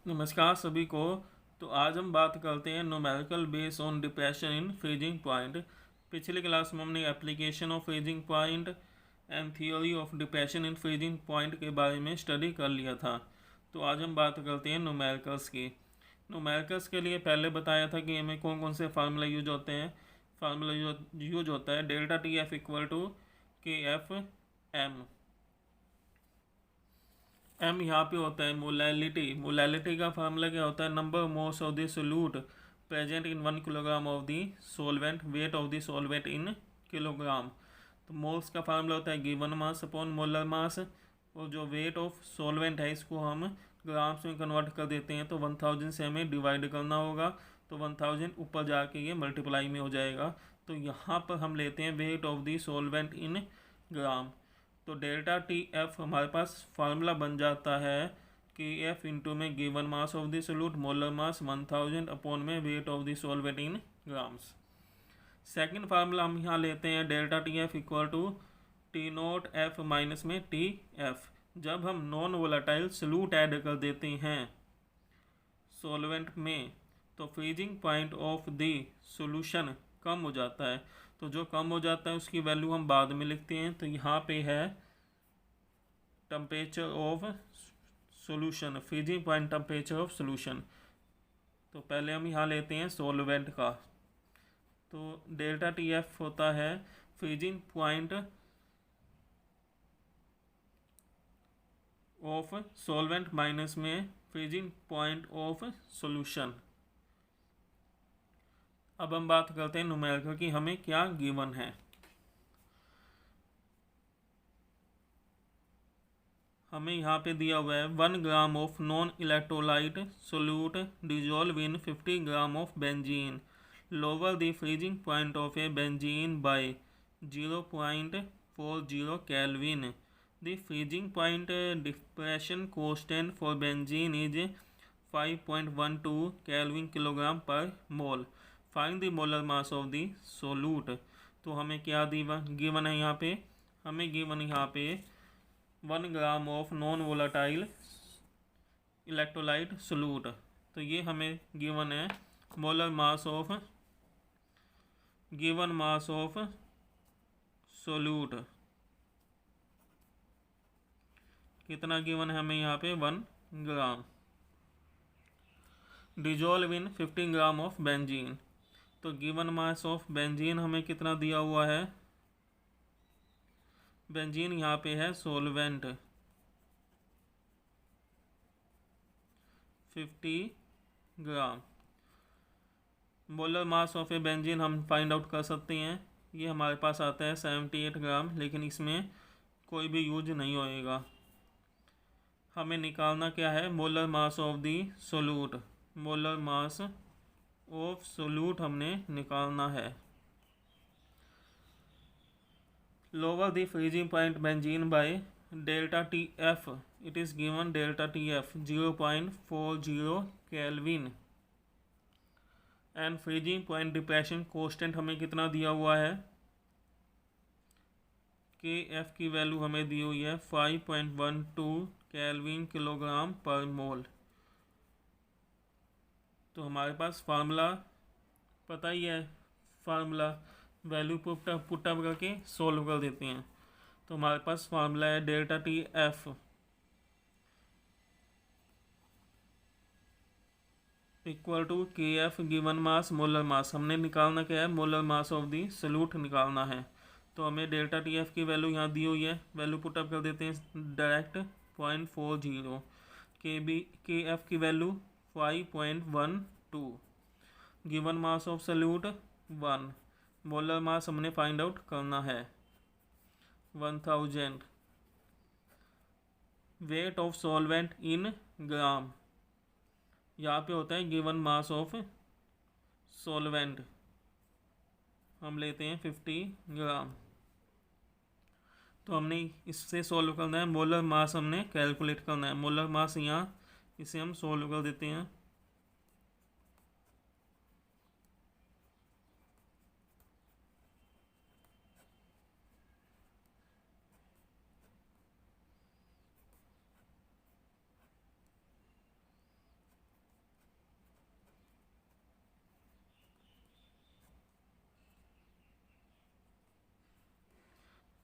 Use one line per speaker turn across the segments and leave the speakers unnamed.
नमस्कार सभी को। तो आज हम बात करते हैं numerical base on depression in freezing point. पिछले क्लास में हमने application of freezing point and theory of depression in freezing point के बारे में स्टडी कर लिया था। तो आज हम बात करते हैं न्यूमेरिकल्स की। न्यूमेरिकल्स के लिए पहले बताया था कि हमें कौन कौन से फार्मूला यूज होते हैं। फार्मूला यूज होता है delta T F equal to K F M. M यहाँ पे होता है मोलैलिटी। मोलैलिटी का फार्मूला क्या होता है? Number moles of the solute present in 1 kilogram of the solvent, wait of the solvent in kilogram. तो मोल्स का फार्मूला होता है given mass upon molar mass, और जो वेट ऑफ सोलवेंट है इसको हम ग्राम्स में कन्वर्ट कर देते हैं। तो 1000 से हमें डिवाइड करना होगा, तो 1000 ऊपर जाके ये मल्टीप्लाई में हो जाएगा। तो यहाँ पर हम लेते हैं वेट ऑफ द सोलवेंट इन ग्राम। तो डेल्टा टी एफ हमारे पास फार्मूला बन जाता है कि एफ इंटू में given mass of the solute molar mass 1000 upon में weight of the solvent in grams. Second formula हम यहाँ लेते हैं delta T F equal to T not F minus में टी एफ। जब हम नॉन वोलाटाइल सोल्यूट ऐड कर देते हैं सॉल्वेंट में तो freezing point of the solution कम हो जाता है। तो जो कम हो जाता है उसकी वैल्यू हम बाद में लिखते हैं। तो यहाँ पे है temperature of solution, freezing point temperature of solution. तो पहले हम यहाँ लेते हैं सॉल्वेंट का। तो डेल्टा टी एफ होता है freezing point of solvent minus में फ्रीजिंग पॉइंट ऑफ सॉल्यूशन। अब हम बात करते हैं न्यूमेरिकल की, हमें क्या गिवन है। हमें यहाँ पे दिया हुआ है 1 gram of non electrolyte solute dissolve in 50 gram of benzene, lower the freezing point of a benzene by 0.40 kelvin. The freezing point depression constant for benzene is 5.12 kelvin kilogram per mole. Find the molar mass of the solute. तो हमें क्या given है यहाँ पे? हमें given यहाँ पे 1 gram of non volatile electrolyte solute. तो ये हमें गिवन है मोलर मास ऑफ सोल्यूट कितना गिवन है हमें यहाँ पे? 1 gram. Dissolve in 15 gram of benzene. तो गिवन मास ऑफ बेंजीन हमें कितना दिया हुआ है? बेंजीन यहाँ पे है solvent 50 gram. Molar mass of a benzene हम फाइंड आउट कर सकते हैं। ये हमारे पास आता है 78 ग्राम, लेकिन इसमें कोई भी यूज नहीं होएगा। हमें निकालना क्या है? Molar mass of the solute. Molar mass of solute हमने निकालना है। Lower the freezing point benzene by delta T F. It is given delta T F 0.40 kelvin and freezing point depression constant हमें कितना दिया हुआ है? के एफ की वैल्यू हमें दी हुई है 5.12 केल्विन किलोग्राम पर मोल। तो हमारे पास फार्मूला पता ही है, फार्मूला वैल्यू पुटअप करके सोल्व कर देते हैं। तो हमारे पास फार्मूला है delta T F equal to K F given mass molar mass. हमने निकालना क्या है? Molar mass of the solute निकालना है। तो हमें डेल्टा टी एफ की वैल्यू यहाँ दी हुई है, वैल्यू पुटअप कर देते हैं डायरेक्ट 0.40। के एफ की value 5.12, given mass of solute 1, molar mass हमने फाइंड आउट करना है 1000, वेट ऑफ सॉल्वेंट इन ग्राम। यहाँ पे होता है गिवन मास ऑफ सॉल्वेंट, हम लेते हैं 50 ग्राम। तो हमने इससे सॉल्व करना है, मोलर मास हमने कैलकुलेट करना है। मोलर मास यहाँ इसे हम सॉल्व कर देते हैं।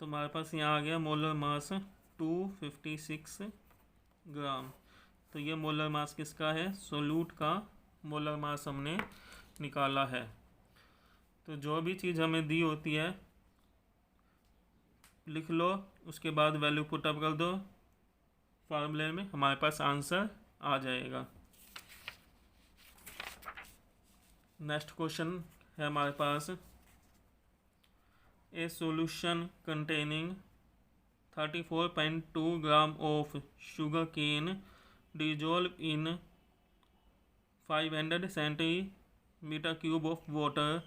तो हमारे पास यहाँ आ गया मोलर मास 256 ग्राम। तो ये मोलर मास किसका है? सोल्यूट का मोलर मास हमने निकाला है। तो जो भी चीज़ हमें दी होती है लिख लो, उसके बाद वैल्यू पुट अप कर दो फार्मूले में, हमारे पास आंसर आ जाएगा। नेक्स्ट क्वेश्चन है हमारे पास, a solution containing 34.2 gram of sugar cane dissolved in 500 centimeter cube of water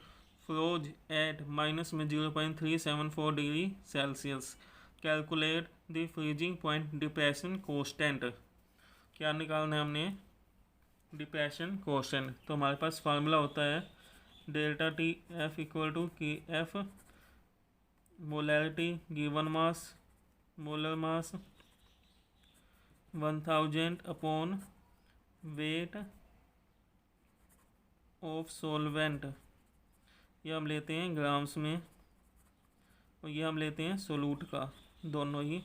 froze at minus में 0.374 degree Celsius. Calculate the freezing point depression constant. क्या निकालना है हमने? Depression constant. तो हमारे पास फार्मूला होता है delta T F equal to K F molarity given mass molar mass 1000 upon weight of solvent. ये हम लेते हैं ग्राम्स में और ये हम लेते हैं सोलूट का, दोनों ही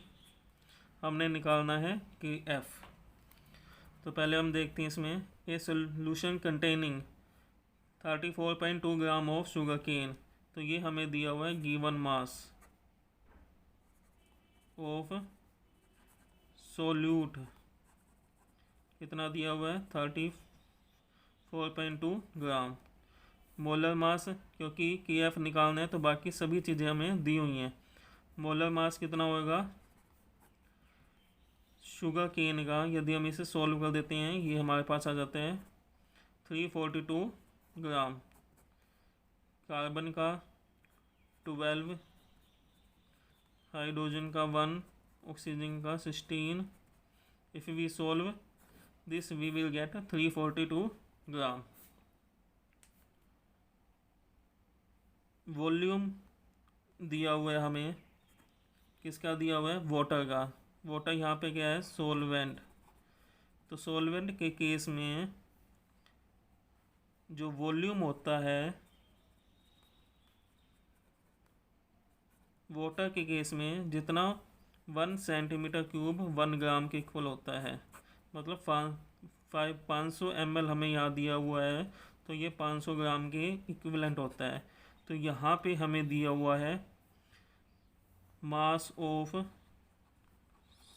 हमने निकालना है कि एफ। तो पहले हम देखते हैं इसमें, a solution containing 34.2 gram of sugar cane. तो ये हमें दिया हुआ है गिवन मास ऑफ सोल्यूट, कितना दिया हुआ है? 34.2 ग्राम। मोलर मास, क्योंकि के एफ निकालना है तो बाकी सभी चीज़ें हमें दी हुई हैं। मोलर मास कितना होगा शुगर केन का? यदि हम इसे सॉल्व कर देते हैं, ये हमारे पास आ जाता है 342 ग्राम। कार्बन का 12, हाइड्रोजन का 1, ऑक्सीजन का 16। If we solve this we will get 342 gram. Volume दिया हुआ है हमें, किसका दिया हुआ है? वाटर का। वाटर यहाँ पे क्या है? सॉल्वेंट। तो सॉल्वेंट के केस में जो वॉल्यूम होता है, वाटर के केस में जितना 1 सेंटीमीटर क्यूब 1 ग्राम के इक्वल होता है, मतलब 500 ml हमें यहाँ दिया हुआ है, तो ये 500 ग्राम के इक्विवेलेंट होता है। तो यहाँ पे हमें दिया हुआ है mass of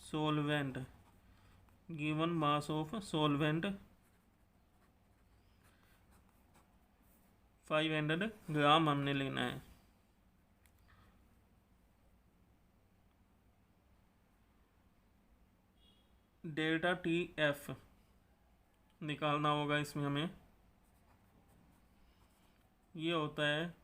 solvent, given mass of solvent 500 ग्राम हमने लेना है। डेल्टा टी एफ निकालना होगा इसमें हमें। ये होता है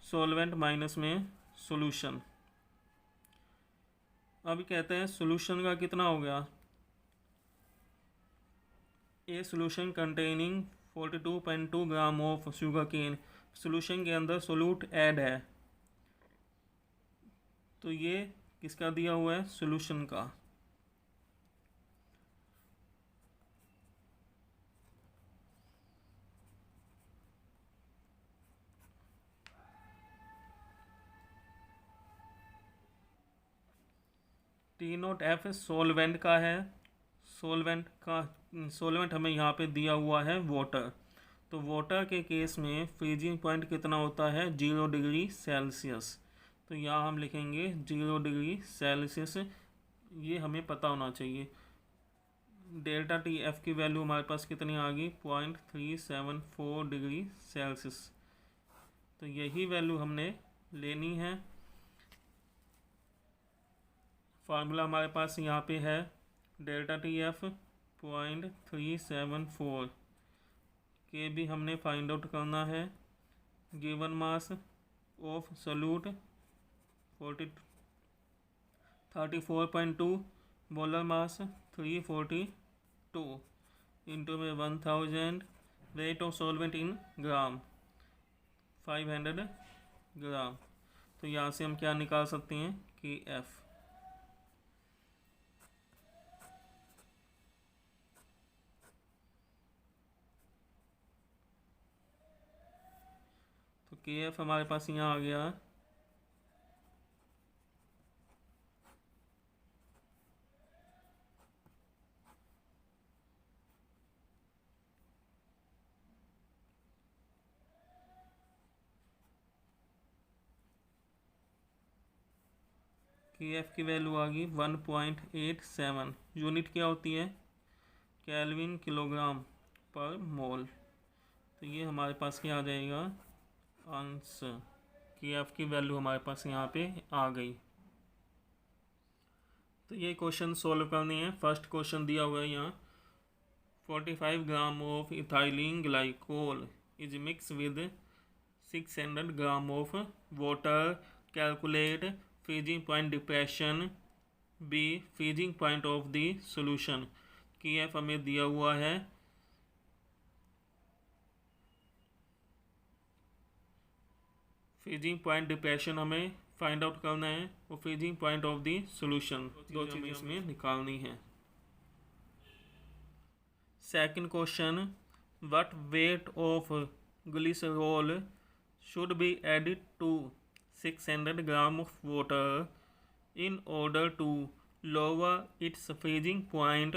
सॉल्वेंट माइनस में सॉल्यूशन। अभी कहते हैं सॉल्यूशन का कितना हो गया? A solution containing 42.2 gram of sugar cane. Solution के अंदर सोल्यूट ऐड है, तो ये किसका दिया हुआ है? सॉल्यूशन का। टी नोट एफ सॉल्वेंट का है। सॉल्वेंट हमें यहाँ पे दिया हुआ है वाटर। तो वाटर के केस में फ्रीजिंग पॉइंट कितना होता है? 0 डिग्री सेल्सियस। तो यहाँ हम लिखेंगे 0 डिग्री सेल्सियस, ये हमें पता होना चाहिए। डेल्टा टी एफ की वैल्यू हमारे पास कितनी आ गई? 0.374 डिग्री सेल्सियस। तो यही वैल्यू हमने लेनी है। फार्मूला हमारे पास यहाँ पे है डेल्टा टी एफ 0.374 के भी हमने फाइंड आउट करना है। Given mass of solute 34.2, molar mass 342 into में 1000, वेट ऑफ सॉल्वेंट इन ग्राम 500 ग्राम। तो यहाँ से हम क्या निकाल सकते हैं कि एफ। के एफ हमारे पास यहाँ आ गया, के एफ की वैल्यू आ गई 1.87। यूनिट क्या होती है? केल्विन किलोग्राम पर मोल। तो ये हमारे पास क्या आ जाएगा? आंसर। के एफ की वैल्यू हमारे पास यहाँ पे आ गई। तो ये क्वेश्चन सोल्व करनी है। फर्स्ट क्वेश्चन दिया हुआ है यहाँ, 45 gram of ethylene glycol is mix with 600 gram of water. Calculate freezing point depression, b freezing point of the solution. K F हमें दिया हुआ है, फ्रीजिंग पॉइंट डिप्रेशन हमें फाइंड आउट करना है, और freezing point of the solution, दो चीज़ें इसमें निकालनी है। Second question, what weight of glycerol should be added to 600 gram of water in order to lower its freezing point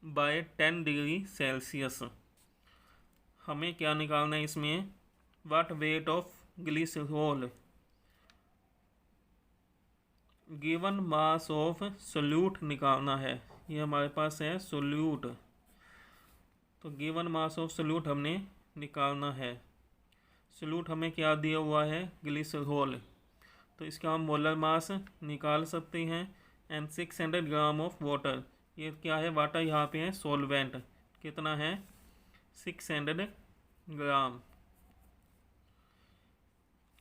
by 10 degree Celsius. हमें क्या निकालना है इसमें? What weight of glycerol given mass of solute निकालना है। ये हमारे पास है सोल्यूट, तो गिवन मास ऑफ सोल्यूट हमने निकालना है। सोल्यूट हमें क्या दिया हुआ है? ग्लिसरॉल। तो इसका हम मोलर मास निकाल सकते हैं। एंड 600 ग्राम ऑफ वाटर, ये क्या है? वाटर यहाँ पे है सॉल्वेंट, कितना है? 600 ग्राम।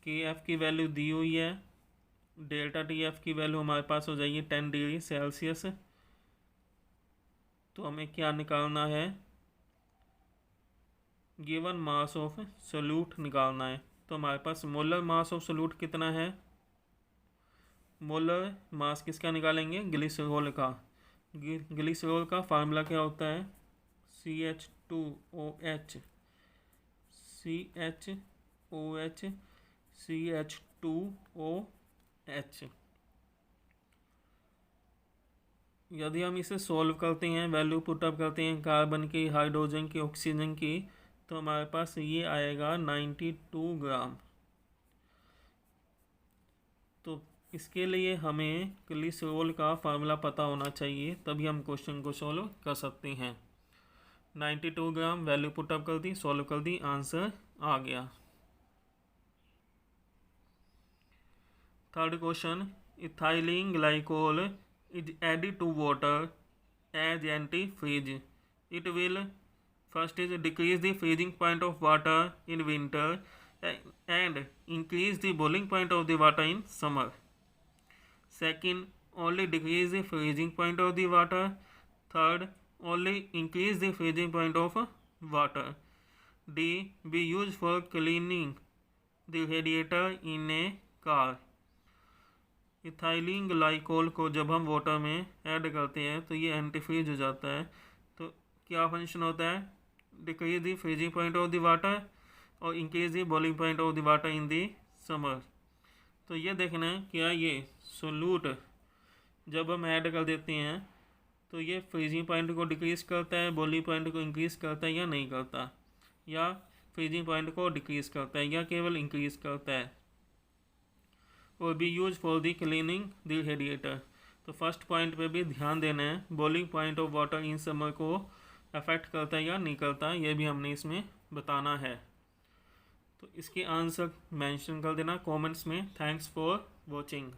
के एफ की वैल्यू दी हुई है, डेल्टा टी एफ की वैल्यू हमारे पास हो जाएगी 10 डिग्री सेल्सियस। तो हमें क्या निकालना है? गिवन मास ऑफ सोल्यूट निकालना है। तो हमारे पास मोलर मास ऑफ सोल्यूट कितना है? मोलर मास किसका निकालेंगे? ग्लिसरॉल का। ग्लिसरॉल का फार्मूला क्या होता है? CH2OH, CHOH, CH2OH। यदि हम इसे सॉल्व करते हैं, वैल्यू पुटअप करते हैं कार्बन की, हाइड्रोजन की, ऑक्सीजन की, तो हमारे पास ये आएगा 92 ग्राम। तो इसके लिए हमें ग्लिसरॉल का फार्मूला पता होना चाहिए, तभी हम क्वेश्चन को सॉल्व कर सकते हैं। 92 ग्राम वैल्यू पुटअप कर दी, सॉल्व कर दी, आंसर आ गया। Third question, ethylene glycol is added to water as anti-freeze. It will first is decrease the freezing point of water in winter and increase the boiling point of the water in summer. Second, only decrease the freezing point of the water. Third, only increase the freezing point of water. D, be used for cleaning the radiator in a car. Ethylene glycol को जब हम water में add करते हैं तो ये antifreeze हो जाता है। तो क्या फंक्शन होता है? Decrease the freezing point of the water और increase the boiling point of the water in the summer. तो ये देखना है क्या ये सोल्यूट जब हम ऐड कर देते हैं तो ये फ्रीजिंग पॉइंट को डिक्रीज करता है, बॉइलिंग पॉइंट को इंक्रीज करता है या नहीं करता, या फ्रीजिंग पॉइंट को डिक्रीज करता है या केवल इंक्रीज करता है। और B use for the cleaning the radiator. तो फर्स्ट पॉइंट पे भी ध्यान देना है, boiling point of water in summer को अफेक्ट करता है या नहीं करता, ये भी हमने इसमें बताना है। तो इसके आंसर मेंशन कर देना कमेंट्स में। Thanks for watching.